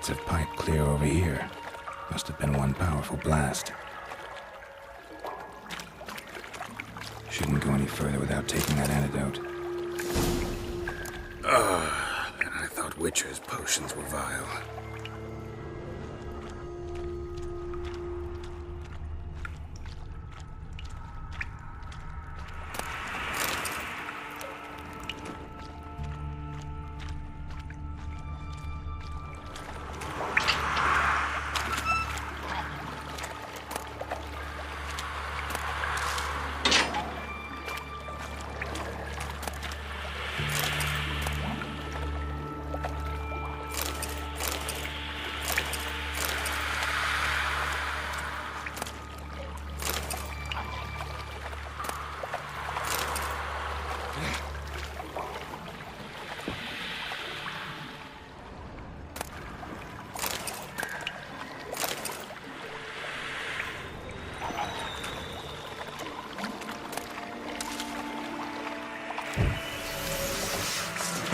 bits of pipe clear over here. Must have been one powerful blast. Shouldn't go any further without taking that antidote. And I thought Witcher's potions were vile.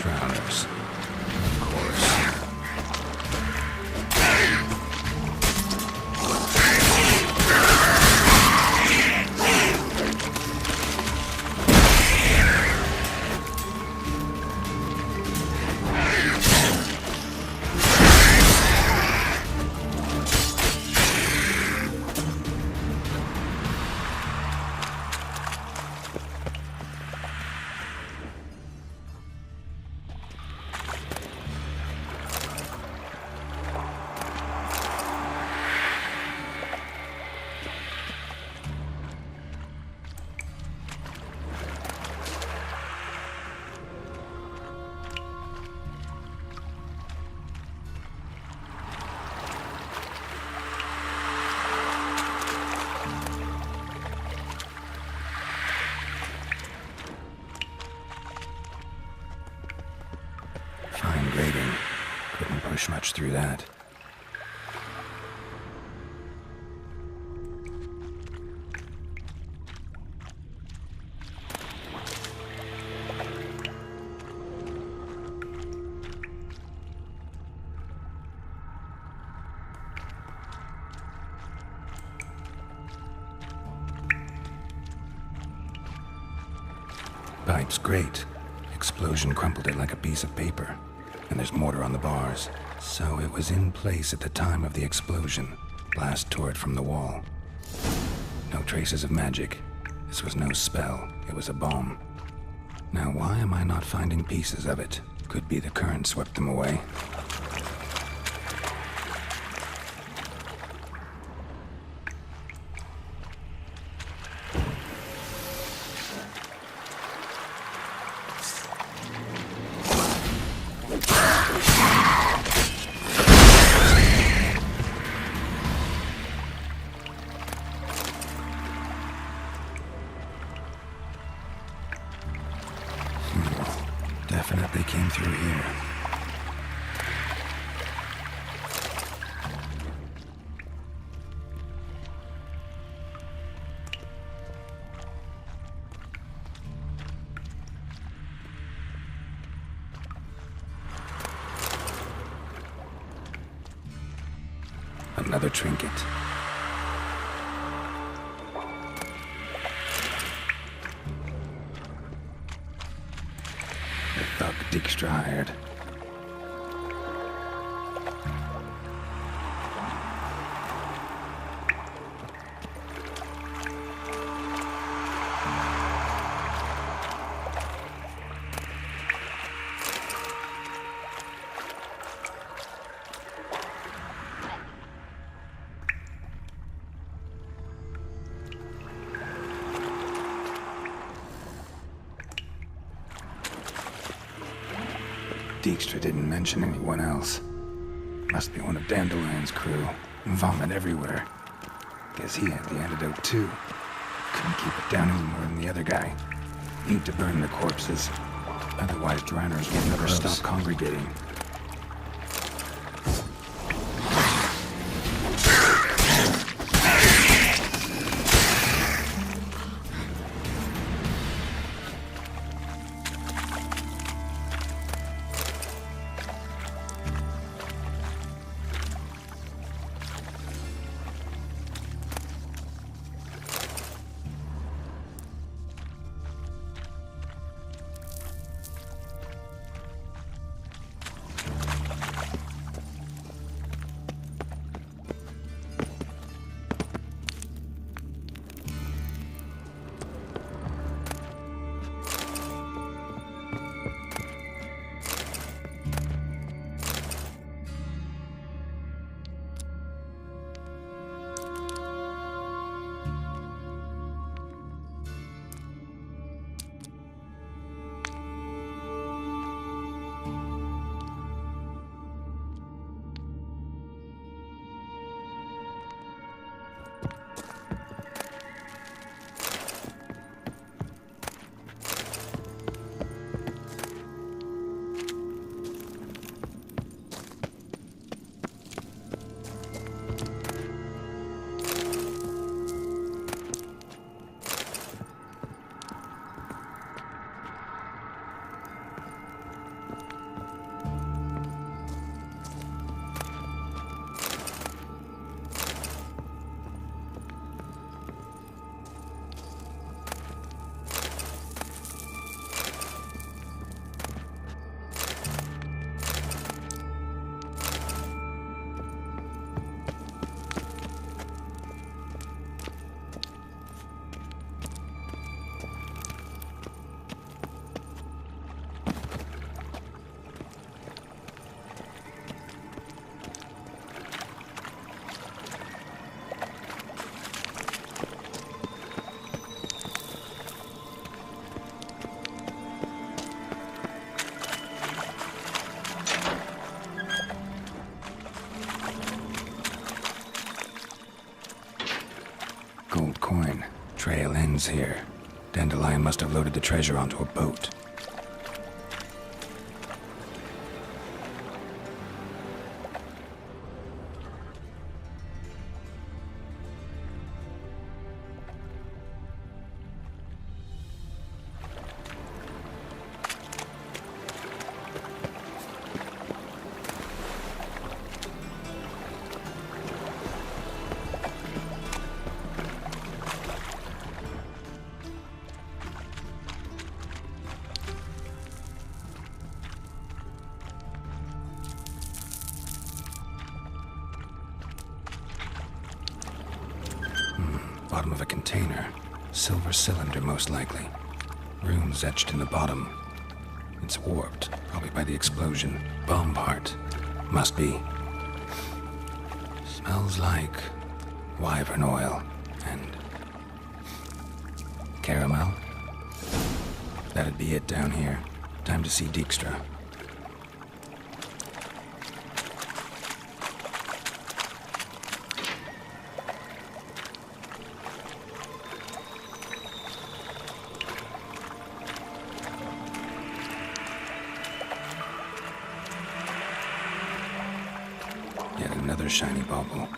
Drowners. Of course. Fine grating. Couldn't push much through that. Pipe's great. Explosion crumpled it like a piece of paper. And there's mortar on the bars. So it was in place at the time of the explosion. Blast tore it from the wall. No traces of magic. This was no spell. It was a bomb. Now why am I not finding pieces of it? Could be the current swept them away. Definitely came through here. Another trinket. Thug Dijkstra hired. Dijkstra didn't mention anyone else. Must be one of Dandelion's crew. Vomit everywhere. Guess he had the antidote too. Couldn't keep it down any more than the other guy. Need to burn the corpses. Otherwise drowners will never stop congregating. Trail ends here. Dandelion must have loaded the treasure onto a boat. Bottom of a container. Silver cylinder, most likely. Runes etched in the bottom. It's warped, probably by the explosion. Bomb part. Must be. Smells like wyvern oil and caramel. That'd be it down here. Time to see Dijkstra. Yet another shiny bauble.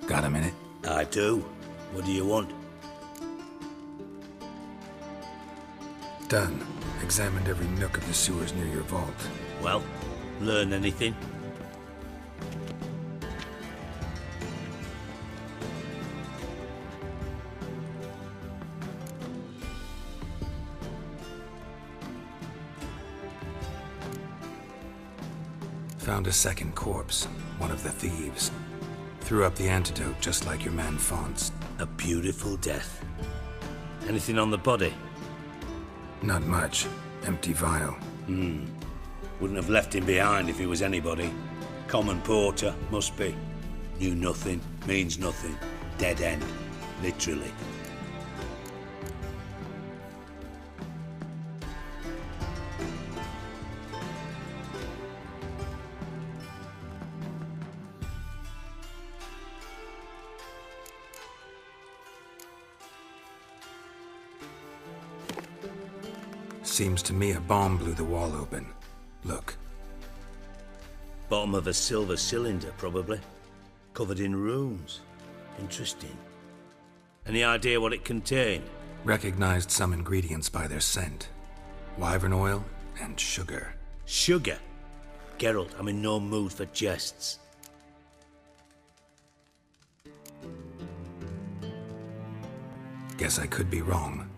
Got a minute? I do. What do you want? Done. Examined every nook of the sewers near your vault. Well, learn anything? Found a second corpse, one of the thieves. Threw up the antidote just like your man Fonz. A beautiful death. Anything on the body? Not much. Empty vial. Wouldn't have left him behind if he was anybody. Common porter, must be. Knew nothing, means nothing. Dead end. Literally. Seems to me a bomb blew the wall open. Look. Bottom of a silver cylinder, probably. Covered in runes. Interesting. Any idea what it contained? Recognized some ingredients by their scent. Wyvern oil and sugar. Sugar? Geralt, I'm in no mood for jests. Guess I could be wrong.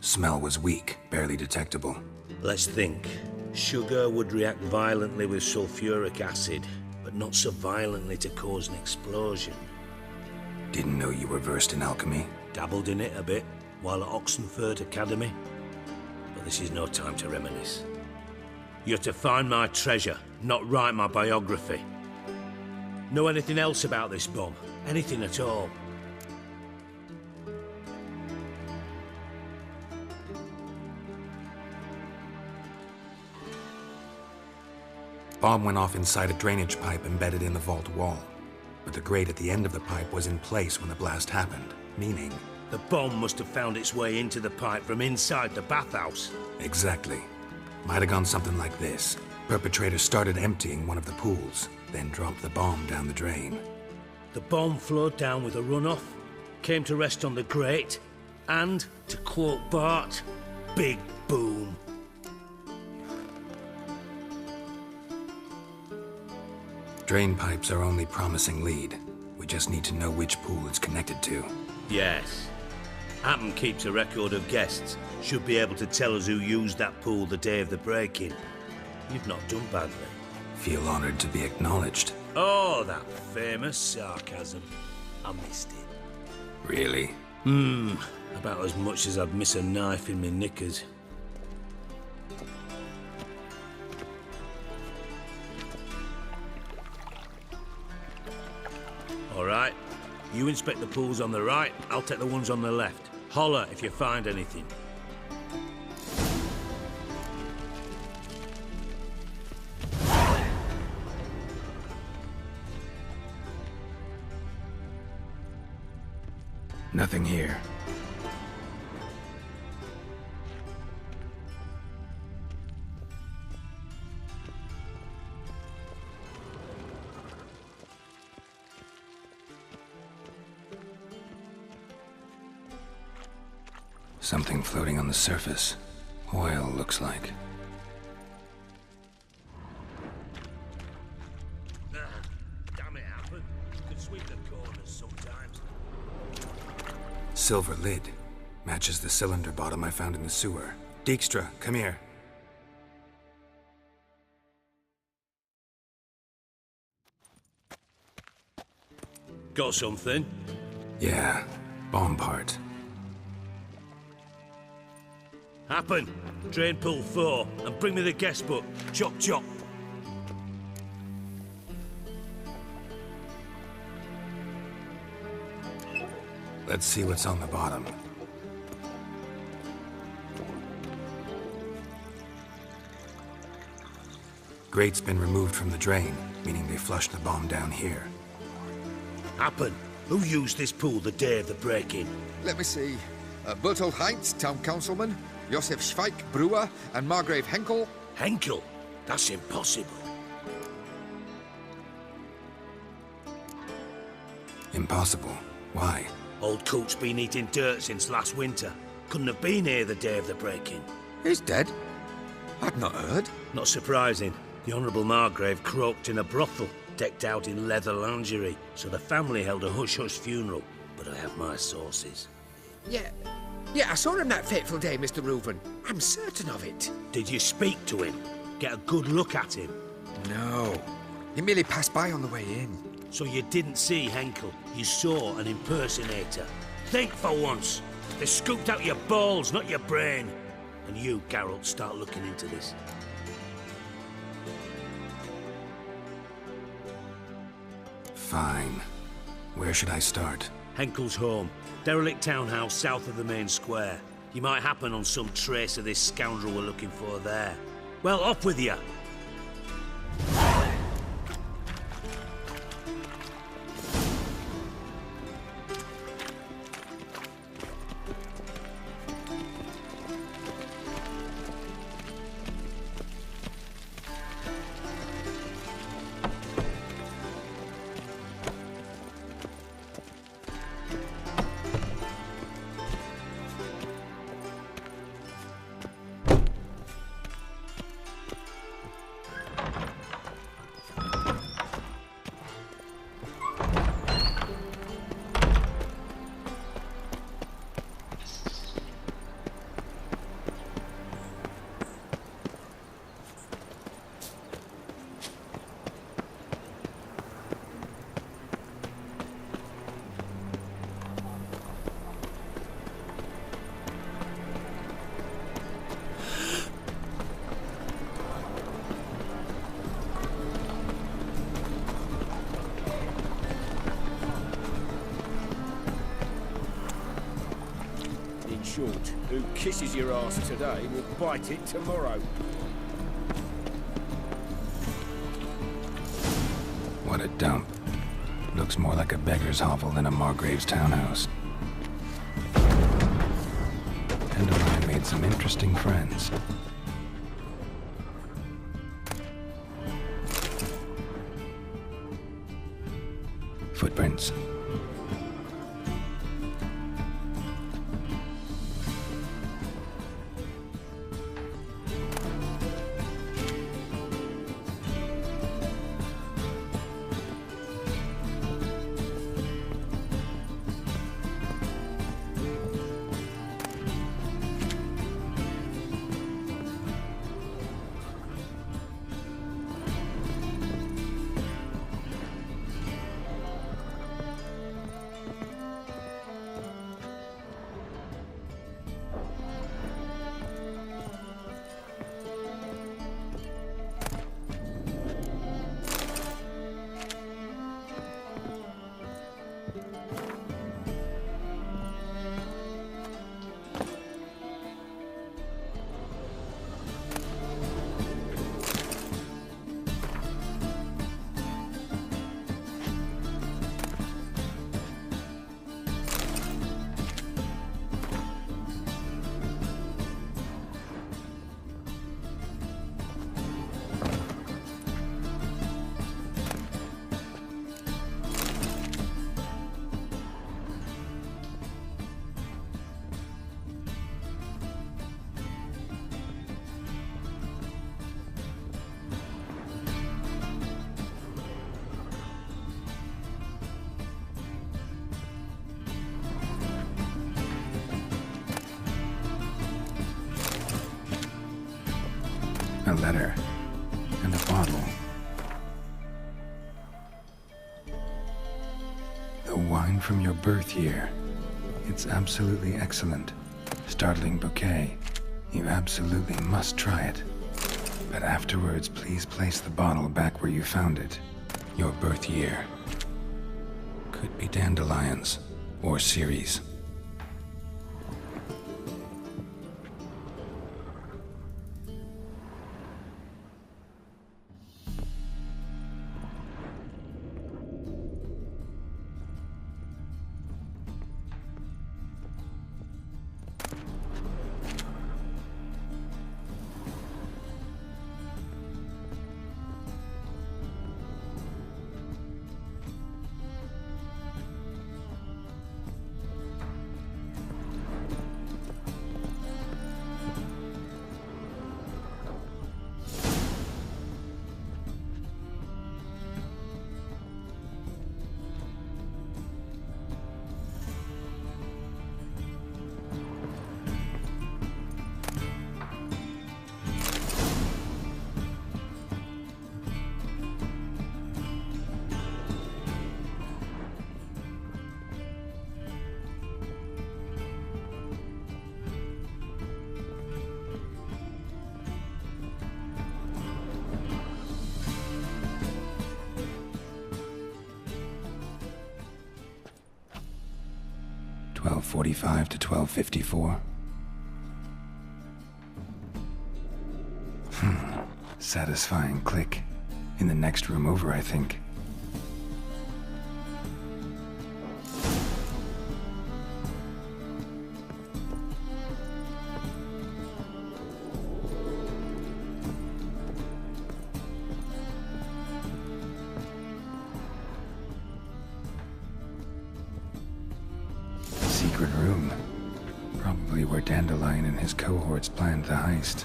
Smell was weak, barely detectable. Let's think. Sugar would react violently with sulfuric acid, but not so violently to cause an explosion. Didn't know you were versed in alchemy. Dabbled in it a bit, while at Oxenford Academy. But this is no time to reminisce. You're to find my treasure, not write my biography. Know anything else about this bomb? Anything at all? Bomb went off inside a drainage pipe embedded in the vault wall. But the grate at the end of the pipe was in place when the blast happened, meaning... The bomb must have found its way into the pipe from inside the bathhouse. Exactly. Might have gone something like this. Perpetrator started emptying one of the pools, then dropped the bomb down the drain. The bomb flowed down with a runoff, came to rest on the grate, and, to quote Bart, big boom. Drain pipes are only promising lead. We just need to know which pool it's connected to. Yes. Hammond keeps a record of guests. Should be able to tell us who used that pool the day of the break-in. You've not done badly. Feel honored to be acknowledged. Oh, that famous sarcasm. I missed it. Really? About as much as I'd miss a knife in my knickers. All right. You inspect the pools on the right, I'll take the ones on the left. Holler if you find anything. Nothing here. Something floating on the surface. Oil, looks like. Damn it, Happen. Could sweep the corners sometimes. Silver lid. Matches the cylinder bottom I found in the sewer. Dijkstra, come here. Got something? Yeah, bomb part. Happen. Drain pool 4, and bring me the guest book. Chop chop. Let's see what's on the bottom. Grate's been removed from the drain, meaning they flushed the bomb down here. Happen. Who used this pool the day of the break-in? Let me see. Bertolt Heinz, town councilman, Josef Schweik, brewer, and Margrave Henkel. Henkel? That's impossible. Impossible. Why? Old Coot's been eating dirt since last winter. Couldn't have been here the day of the break-in. He's dead? I'd not heard. Not surprising. The Honourable Margrave croaked in a brothel, decked out in leather lingerie, so the family held a hush-hush funeral. But I have my sources. Yeah, I saw him that fateful day, Mr. Reuven. I'm certain of it. Did you speak to him? Get a good look at him? No. He merely passed by on the way in. So you didn't see Henkel, you saw an impersonator. Think for once. They scooped out your balls, not your brain. And you, Geralt, start looking into this. Fine. Where should I start? Henkel's home. Derelict townhouse south of the main square. You might happen on some trace of this scoundrel we're looking for there. Well, off with you. short. Who kisses your ass today will bite it tomorrow. What a dump. Looks more like a beggar's hovel than a Margrave's townhouse. Dandelion made some interesting friends. Footprints. A letter. And a bottle. The wine from your birth year. It's absolutely excellent. Startling bouquet. You absolutely must try it. But afterwards, please place the bottle back where you found it. Your birth year. Could be dandelions. Or Ceres. .45 to 12:54. Satisfying click. In the next room over, I think. Secret room. Probably where Dandelion and his cohorts planned the heist.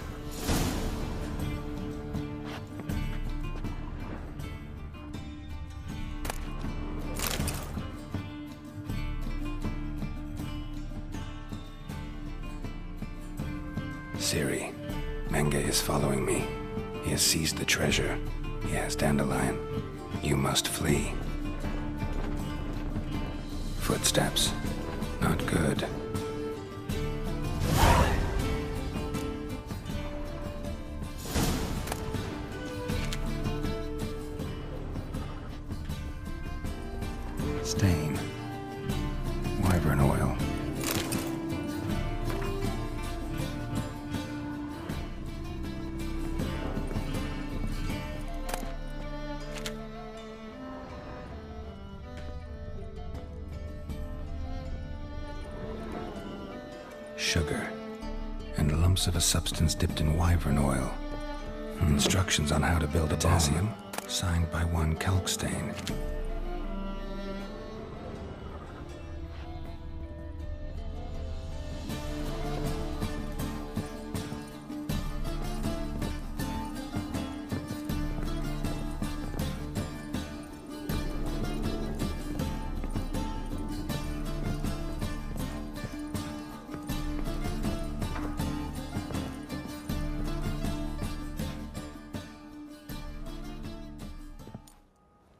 Ciri, Menge is following me. He has seized the treasure. He has Dandelion. You must flee. Footsteps. Not good. Stain. Wyvern oil. sugar, and lumps of a substance dipped in wyvern oil. Instructions on how to build a potassium, signed by one Kalkstain.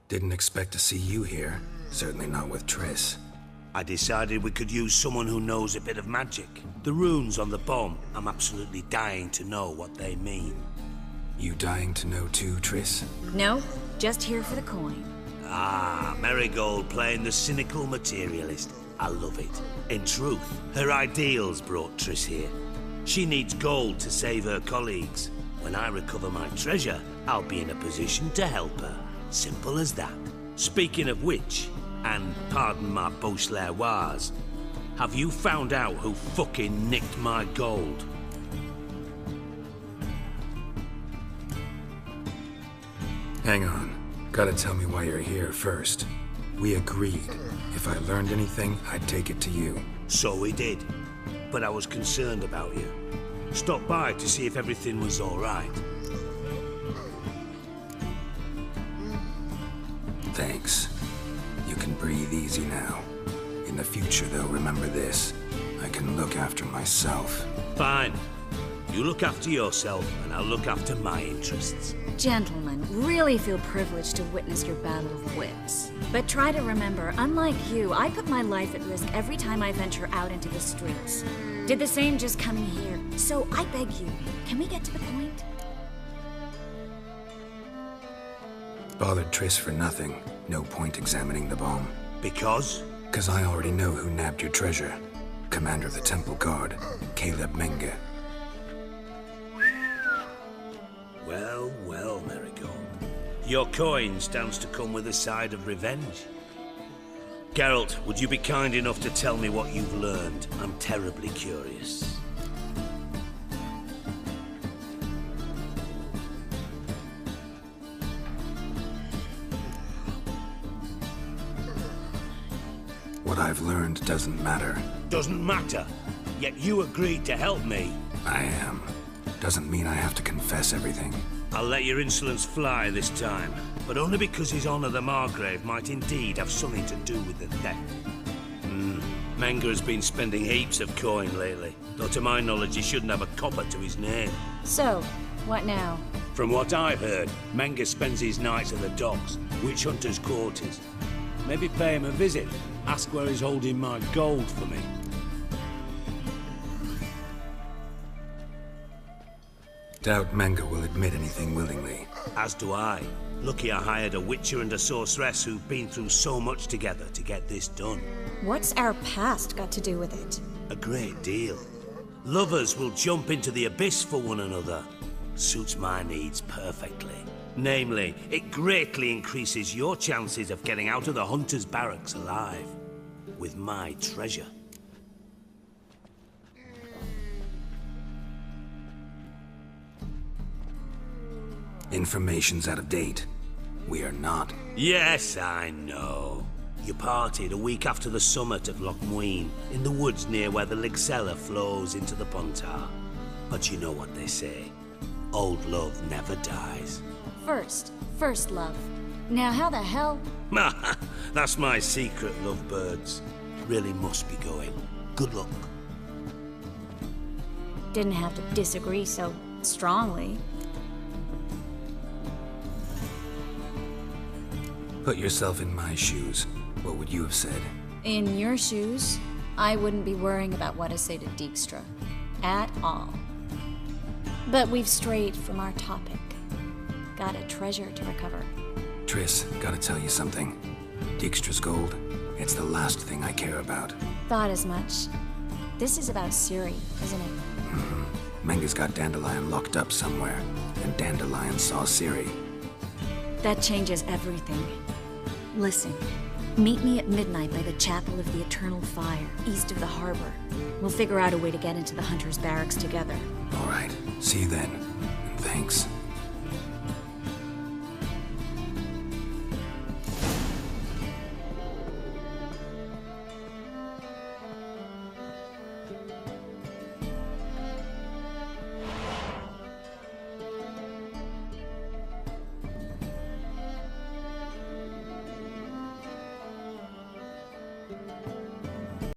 Didn't expect to see you here. Certainly not with Triss. I decided we could use someone who knows a bit of magic. The runes on the bomb, I'm absolutely dying to know what they mean. You dying to know too, Triss? No, just here for the coin. Ah, Marigold playing the cynical materialist. I love it. In truth, her ideals brought Triss here. She needs gold to save her colleagues. When I recover my treasure, I'll be in a position to help her. Simple as that. Speaking of which, and pardon my Beauclervoise, have you found out who fucking nicked my gold? Hang on. Gotta tell me why you're here first. We agreed. If I learned anything, I'd take it to you. So we did. But I was concerned about you. Stopped by to see if everything was all right. Thanks. You can breathe easy now. In the future, though, remember this. I can look after myself. Fine. You look after yourself, and I'll look after my interests. Gentlemen, really feel privileged to witness your battle of wits. But try to remember, unlike you, I put my life at risk every time I venture out into the streets. Did the same just coming here. So I beg you, can we get to the point? Bothered Triss for nothing. No point examining the bomb. Because? 'Cause I already know who nabbed your treasure. Commander of the Temple Guard, Caleb Menge. Well, well, Marigold. Your coin stands to come with a side of revenge. Geralt, would you be kind enough to tell me what you've learned? I'm terribly curious. What I've learned doesn't matter. Doesn't matter. Yet you agreed to help me. I am. Doesn't mean I have to confess everything. I'll let your insolence fly this time, but only because His Honor the Margrave might indeed have something to do with the theft. Menge has been spending heaps of coin lately, though to my knowledge he shouldn't have a copper to his name. So, what now? From what I've heard, Menge spends his nights at the docks, witch hunters' quarters. Maybe pay him a visit, ask where he's holding my gold for me. Doubt Menge will admit anything willingly. As do I. Lucky I hired a witcher and a sorceress who've been through so much together to get this done. What's our past got to do with it? A great deal. Lovers will jump into the abyss for one another. Suits my needs perfectly. Namely, it greatly increases your chances of getting out of the hunter's barracks alive. With my treasure. Information's out of date. We are not. Yes, I know. You parted a week after the summit of Loch Muin, in the woods near where the Ligzella flows into the Pontar. But you know what they say. Old love never dies. First love. Now how the hell? That's my secret, lovebirds. Really must be going. Good luck. Didn't have to disagree so strongly. Put yourself in my shoes. What would you have said? In your shoes, I wouldn't be worrying about what I say to Dijkstra. At all. But we've strayed from our topic. Got a treasure to recover. Triss, gotta tell you something. Dijkstra's gold, it's the last thing I care about. Thought as much. This is about Ciri, isn't it? Menge's got Dandelion locked up somewhere, and Dandelion saw Ciri. That changes everything. Listen, Meet me at midnight by the Chapel of the Eternal Fire, east of the harbor. We'll figure out a way to get into the Hunter's barracks together. All right. See you then. And thanks.